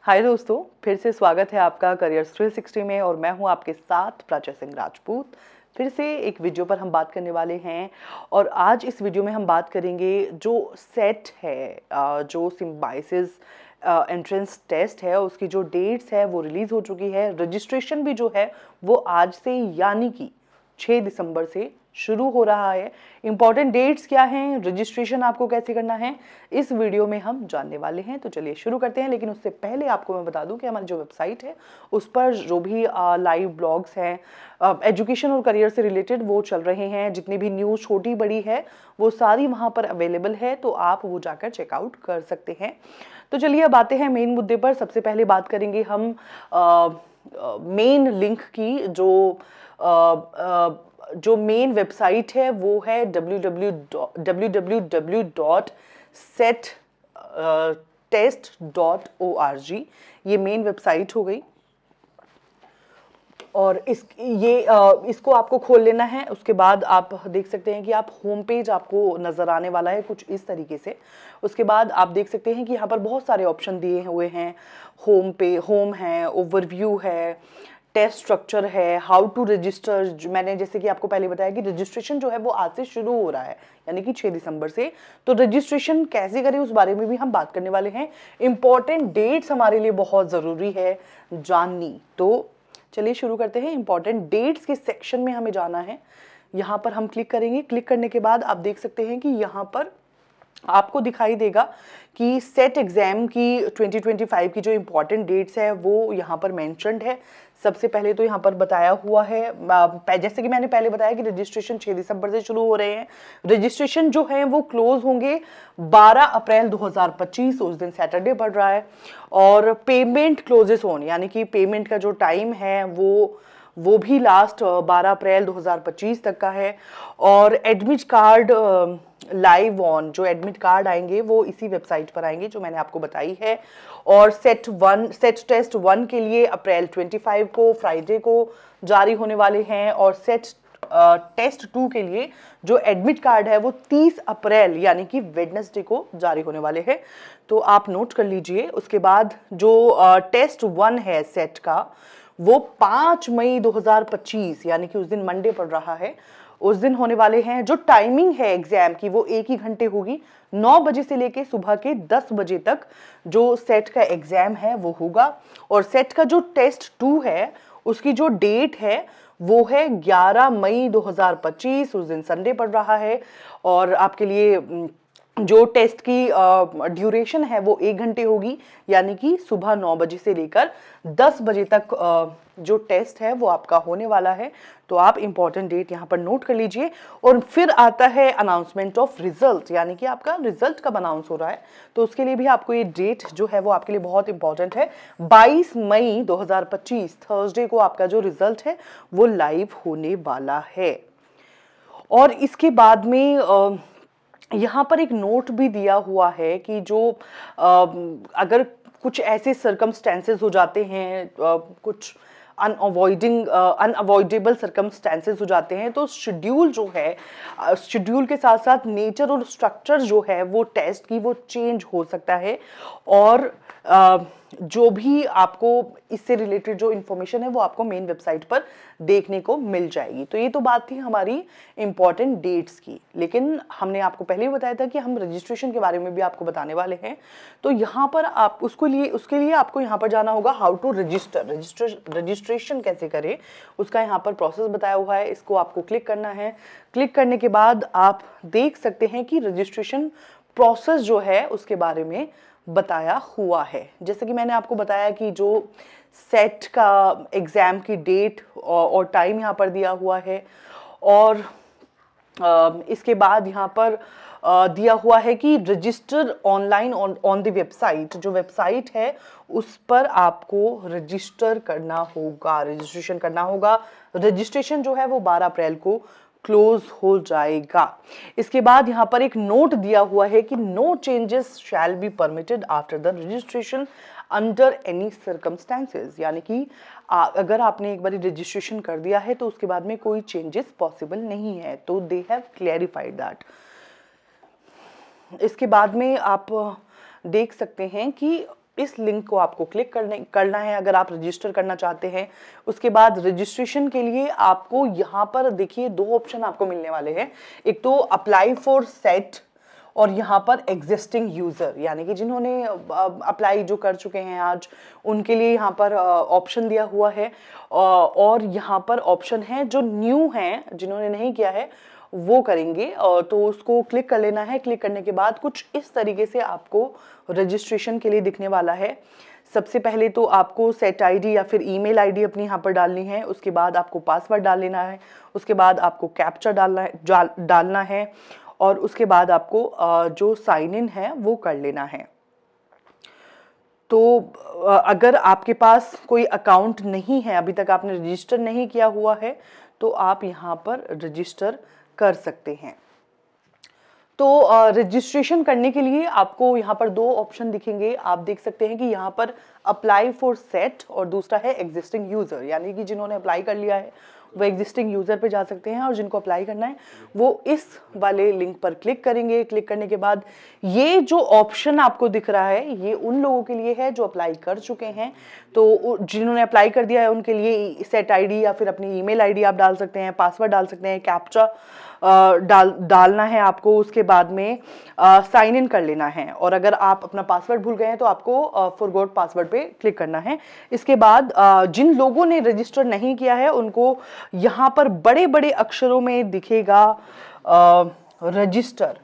हाय दोस्तों, फिर से स्वागत है आपका करियर्स 360 में और मैं हूं आपके साथ प्राची सिंह राजपूत। फिर से एक वीडियो पर हम बात करने वाले हैं और आज इस वीडियो में हम बात करेंगे जो सेट है, जो सिम्बायोसिस एंट्रेंस टेस्ट है उसकी जो डेट्स है वो रिलीज़ हो चुकी है। रजिस्ट्रेशन भी जो है वो आज से यानी कि 6 दिसंबर से शुरू हो रहा है। इंपॉर्टेंट डेट्स क्या हैं, रजिस्ट्रेशन आपको कैसे करना है, इस वीडियो में हम जानने वाले हैं। तो चलिए शुरू करते हैं। लेकिन उससे पहले आपको मैं बता दूं कि हमारी जो वेबसाइट है उस पर जो भी लाइव ब्लॉग्स हैं एजुकेशन और करियर से रिलेटेड वो चल रहे हैं। जितनी भी न्यूज़ छोटी बड़ी है वो सारी वहाँ पर अवेलेबल है, तो आप वो जाकर चेकआउट कर सकते हैं। तो चलिए अब आते हैं मेन मुद्दे पर। सबसे पहले बात करेंगे हम मेन लिंक की। जो मेन वेबसाइट है वो है www.settest.org। ये मेन वेबसाइट हो गई और इसको आपको खोल लेना है। उसके बाद आप देख सकते हैं कि आप होम पेज आपको नज़र आने वाला है कुछ इस तरीके से। उसके बाद आप देख सकते हैं कि यहाँ पर बहुत सारे ऑप्शन दिए हुए हैं। होम है, ओवरव्यू है, टेस्ट स्ट्रक्चर है, हाउ टू रजिस्टर। मैंने जैसे कि आपको पहले बताया कि रजिस्ट्रेशन जो है वो आज से शुरू हो रहा है यानी कि 6 दिसंबर से। तो रजिस्ट्रेशन कैसे करें उस बारे में भी हम बात करने वाले हैं। इंपॉर्टेंट डेट्स हमारे लिए बहुत ज़रूरी है जाननी। तो चलिए शुरू करते हैं। इंपॉर्टेंट डेट्स के सेक्शन में हमें जाना है। यहाँ पर हम क्लिक करेंगे। क्लिक करने के बाद आप देख सकते हैं कि यहाँ पर आपको दिखाई देगा कि सेट एग्जाम की 2025 की जो इंपॉर्टेंट डेट्स है वो यहाँ पर मेंशन्ड है। सबसे पहले तो यहाँ पर बताया हुआ है, जैसे कि मैंने पहले बताया कि रजिस्ट्रेशन 6 दिसंबर से शुरू हो रहे हैं। रजिस्ट्रेशन जो है वो क्लोज होंगे 12 अप्रैल 2025, उस दिन सैटरडे पड़ रहा है। और पेमेंट क्लोजेस ऑन यानी कि पेमेंट का जो टाइम है वो भी लास्ट 12 अप्रैल 2025 तक का है। और एडमिट कार्ड लाइव ऑन, जो एडमिट कार्ड आएंगे वो इसी वेबसाइट पर आएंगे जो मैंने आपको बताई है। और सेट टेस्ट 1 के लिए अप्रैल 25 को फ्राइडे को जारी होने वाले हैं। और सेट टेस्ट 2 के लिए जो एडमिट कार्ड है वो 30 अप्रैल यानी कि वेडनेसडे को जारी होने वाले हैं। तो आप नोट कर लीजिए। उसके बाद जो टेस्ट 1 है सेट का वो 5 मई 2025 यानी कि उस दिन मंडे पड़ रहा है, उस दिन होने वाले हैं। जो टाइमिंग है एग्जाम की वो 1 ही घंटे होगी। 9 बजे से लेके सुबह के 10 बजे तक जो सेट का एग्जाम है वो होगा। और सेट का जो टेस्ट 2 है उसकी जो डेट है वो है 11 मई 2025, उस दिन संडे पड़ रहा है। और आपके लिए जो टेस्ट की ड्यूरेशन है वो 1 घंटे होगी यानी कि सुबह 9 बजे से लेकर 10 बजे तक जो टेस्ट है वो आपका होने वाला है। तो आप इंपॉर्टेंट डेट यहाँ पर नोट कर लीजिए। और फिर आता है अनाउंसमेंट ऑफ रिजल्ट यानी कि आपका रिजल्ट कब अनाउंस हो रहा है। तो उसके लिए भी आपको ये डेट जो है वो आपके लिए बहुत इंपॉर्टेंट है। 22 मई 2025 थर्सडे को आपका जो रिजल्ट है वो लाइव होने वाला है। और इसके बाद में यहाँ पर एक नोट भी दिया हुआ है कि जो अगर कुछ ऐसे सर्कमस्टेंसेस हो जाते हैं, कुछ अनअवॉइडेबल सर्कमस्टेंसेस हो जाते हैं, तो शेड्यूल जो है, शेड्यूल के साथ साथ नेचर और स्ट्रक्चर जो है वो टेस्ट की वो चेंज हो सकता है। और जो भी आपको इससे रिलेटेड जो इन्फॉर्मेशन है वो आपको मेन वेबसाइट पर देखने को मिल जाएगी। तो ये तो बात थी हमारी इंपॉर्टेंट डेट्स की। लेकिन हमने आपको पहले ही बताया था कि हम रजिस्ट्रेशन के बारे में भी आपको बताने वाले हैं। तो यहाँ पर आप उसके लिए आपको यहाँ पर जाना होगा। हाउ टू रजिस्ट्रेशन कैसे करें उसका यहाँ पर प्रोसेस बताया हुआ है। इसको आपको क्लिक करना है। क्लिक करने के बाद आप देख सकते हैं कि रजिस्ट्रेशन प्रोसेस जो है उसके बारे में बताया हुआ है। जैसे कि मैंने आपको बताया कि जो सेट का एग्ज़ाम की डेट और टाइम यहाँ पर दिया हुआ है। और इसके बाद यहाँ पर दिया हुआ है कि register online on the website. जो वेबसाइट है उस पर आपको रजिस्टर करना होगा, रजिस्ट्रेशन करना होगा। रजिस्ट्रेशन जो है वो 12 अप्रैल को क्लोज हो जाएगा। इसके बाद यहाँ पर एक नोट दिया हुआ है कि no changes shall be permitted after the registration under any circumstances, यानी कि अगर आपने एक बार रजिस्ट्रेशन कर दिया है तो उसके बाद में कोई चेंजेस पॉसिबल नहीं है। तो दे हैव क्लैरिफाइड दैट। इसके बाद में आप देख सकते हैं कि इस लिंक को आपको क्लिक करना है अगर आप रजिस्टर करना चाहते हैं। उसके बाद रजिस्ट्रेशन के लिए आपको यहाँ पर देखिए 2 ऑप्शन आपको मिलने वाले हैं। एक तो अप्लाई फॉर सेट और यहाँ पर एग्जिस्टिंग यूज़र, यानी कि जिन्होंने अप्लाई जो कर चुके हैं आज, उनके लिए यहाँ पर ऑप्शन दिया हुआ है। और यहाँ पर ऑप्शन है जो न्यू हैं, जिन्होंने नहीं किया है वो करेंगे। तो उसको क्लिक कर लेना है। क्लिक करने के बाद कुछ इस तरीके से आपको रजिस्ट्रेशन के लिए दिखने वाला है। सबसे पहले तो आपको सेट आईडी या फिर ईमेल आईडी अपनी यहाँ पर डालनी है। उसके बाद आपको पासवर्ड डाल लेना है। उसके बाद आपको कैप्चा डालना है और उसके बाद आपको जो साइन इन है वो कर लेना है। तो अगर आपके पास कोई अकाउंट नहीं है, अभी तक आपने रजिस्टर नहीं किया हुआ है, तो आप यहाँ पर रजिस्टर कर सकते हैं। तो रजिस्ट्रेशन करने के लिए आपको यहाँ पर 2 ऑप्शन दिखेंगे। आप देख सकते हैं कि यहाँ पर अप्लाई फॉर सेट और दूसरा है एग्जिस्टिंग यूज़र, यानी कि जिन्होंने अप्लाई कर लिया है वो एग्जिस्टिंग यूज़र पे जा सकते हैं और जिनको अप्लाई करना है वो इस वाले लिंक पर क्लिक करेंगे। क्लिक करने के बाद ये जो ऑप्शन आपको दिख रहा है ये उन लोगों के लिए है जो अप्लाई कर चुके हैं। तो जिन्होंने अप्लाई कर दिया है उनके लिए सेट आईडी या फिर अपनी ईमेल आईडी आप डाल सकते हैं, पासवर्ड डाल सकते हैं, कैप्चा डालना है आपको। उसके बाद में साइन इन कर लेना है और अगर आप अपना पासवर्ड भूल गए हैं तो आपको फॉरगॉट पासवर्ड पे क्लिक करना है। इसके बाद जिन लोगों ने रजिस्टर नहीं किया है उनको यहाँ पर बड़े बड़े अक्षरों में दिखेगा रजिस्टर,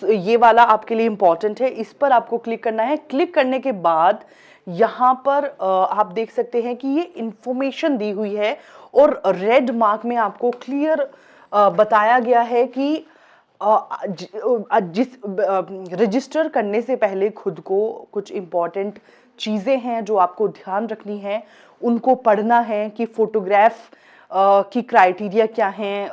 ये वाला आपके लिए इंपॉर्टेंट है। इस पर आपको क्लिक करना है। क्लिक करने के बाद यहाँ पर आप देख सकते हैं कि ये इंफॉर्मेशन दी हुई है और रेड मार्क में आपको क्लियर बताया गया है कि जिस रजिस्टर करने से पहले खुद को कुछ इम्पॉर्टेंट चीज़ें हैं जो आपको ध्यान रखनी है, उनको पढ़ना है कि फोटोग्राफ की क्राइटेरिया क्या हैं,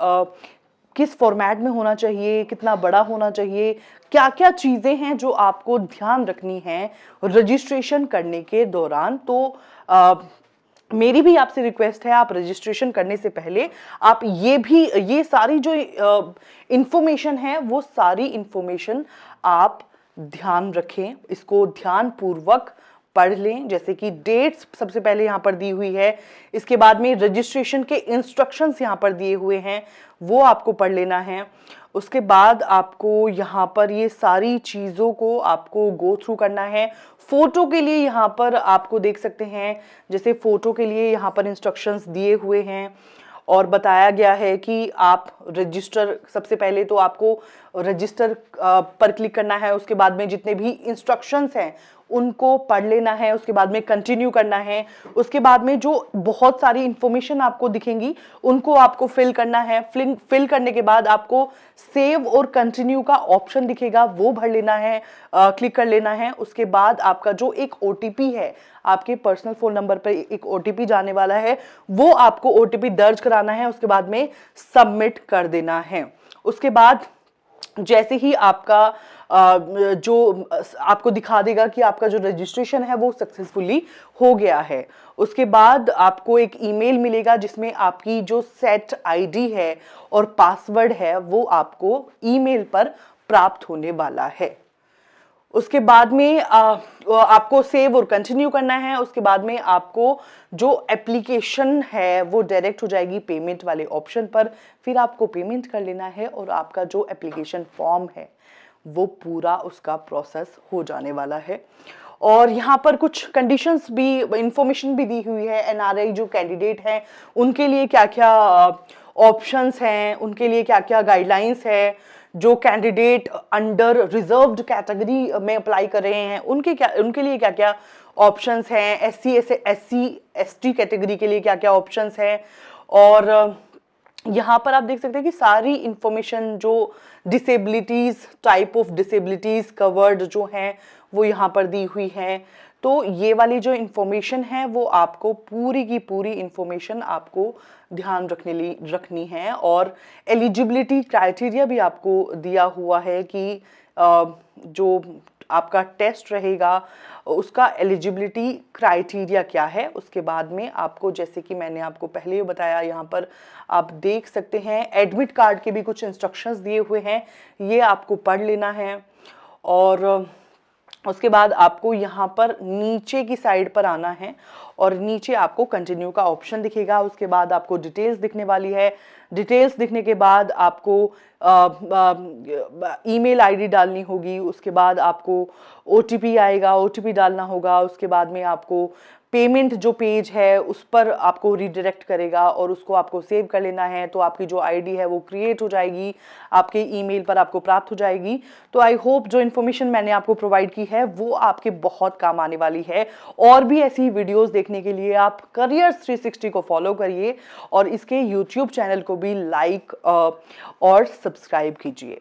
किस फॉर्मेट में होना चाहिए, कितना बड़ा होना चाहिए, क्या क्या चीज़ें हैं जो आपको ध्यान रखनी है रजिस्ट्रेशन करने के दौरान। तो मेरी भी आपसे रिक्वेस्ट है, आप रजिस्ट्रेशन करने से पहले आप ये सारी जो इंफॉर्मेशन है वो सारी इंफॉर्मेशन आप ध्यान रखें, इसको ध्यान पूर्वक पढ़ लें। जैसे कि डेट्स सबसे पहले यहाँ पर दी हुई है, इसके बाद में रजिस्ट्रेशन के इंस्ट्रक्शंस यहाँ पर दिए हुए हैं वो आपको पढ़ लेना है। उसके बाद आपको यहाँ पर ये सारी चीज़ों को आपको गो थ्रू करना है। फ़ोटो के लिए यहाँ पर आपको देख सकते हैं, जैसे फ़ोटो के लिए यहाँ पर इंस्ट्रक्शंस दिए हुए हैं और बताया गया है कि आप रजिस्टर, सबसे पहले तो आपको रजिस्टर पर क्लिक करना है। उसके बाद में जितने भी इंस्ट्रक्शंस हैं उनको पढ़ लेना है। उसके बाद में कंटिन्यू करना है। उसके बाद में जो बहुत सारी इंफॉर्मेशन आपको दिखेंगी उनको आपको फिल करना है। फिल करने के बाद आपको सेव और कंटिन्यू का ऑप्शन दिखेगा, वो भर लेना है, क्लिक कर लेना है। उसके बाद आपका जो एक OTP है, आपके पर्सनल फ़ोन नंबर पर एक OTP जाने वाला है, वो आपको OTP दर्ज कराना है। उसके बाद में सबमिट कर देना है। उसके बाद जैसे ही आपका जो आपको दिखा देगा कि आपका जो रजिस्ट्रेशन है वो सक्सेसफुली हो गया है, उसके बाद आपको एक ईमेल मिलेगा जिसमें आपकी जो सेट आईडी है और पासवर्ड है वो आपको ईमेल पर प्राप्त होने वाला है। उसके बाद में आपको सेव और कंटिन्यू करना है। उसके बाद में आपको जो एप्लीकेशन है वो डायरेक्ट हो जाएगी पेमेंट वाले ऑप्शन पर, फिर आपको पेमेंट कर लेना है और आपका जो एप्लीकेशन फॉर्म है वो पूरा उसका प्रोसेस हो जाने वाला है। और यहाँ पर कुछ कंडीशंस भी, इंफॉर्मेशन भी दी हुई है। NRI जो कैंडिडेट हैं उनके लिए क्या क्या ऑप्शंस हैं, उनके लिए क्या क्या गाइडलाइंस है। जो कैंडिडेट अंडर रिजर्व्ड कैटेगरी में अप्लाई कर रहे हैं उनके लिए क्या क्या ऑप्शंस हैं, SC ST कैटेगरी के लिए क्या क्या ऑप्शंस हैं। और यहाँ पर आप देख सकते हैं कि सारी इंफॉर्मेशन जो disabilities, type of disabilities covered जो हैं वो यहाँ पर दी हुई हैं। तो ये वाली जो इंफॉर्मेशन है वो आपको पूरी की पूरी इंफॉर्मेशन आपको ध्यान रखनी है। और एलिजिबिलिटी क्राइटेरिया भी आपको दिया हुआ है कि जो आपका टेस्ट रहेगा उसका एलिजिबिलिटी क्राइटेरिया क्या है। उसके बाद में आपको, जैसे कि मैंने आपको पहले ही बताया, यहाँ पर आप देख सकते हैं एडमिट कार्ड के भी कुछ इंस्ट्रक्शंस दिए हुए हैं, ये आपको पढ़ लेना है। और उसके बाद आपको यहाँ पर नीचे की साइड पर आना है और नीचे आपको कंटिन्यू का ऑप्शन दिखेगा। उसके बाद आपको डिटेल्स दिखने वाली है। डिटेल्स दिखने के बाद आपको ईमेल आईडी डालनी होगी। उसके बाद आपको ओटीपी आएगा, ओटीपी डालना होगा। उसके बाद में आपको पेमेंट जो पेज है उस पर आपको रिडायरेक्ट करेगा और उसको आपको सेव कर लेना है। तो आपकी जो आईडी है वो क्रिएट हो जाएगी, आपके ईमेल पर आपको प्राप्त हो जाएगी। तो आई होप जो इन्फॉर्मेशन मैंने आपको प्रोवाइड की है वो आपके बहुत काम आने वाली है। और भी ऐसी वीडियोस देखने के लिए आप करियर्स 360 को फॉलो करिए और इसके यूट्यूब चैनल को भी लाइक और सब्सक्राइब कीजिए।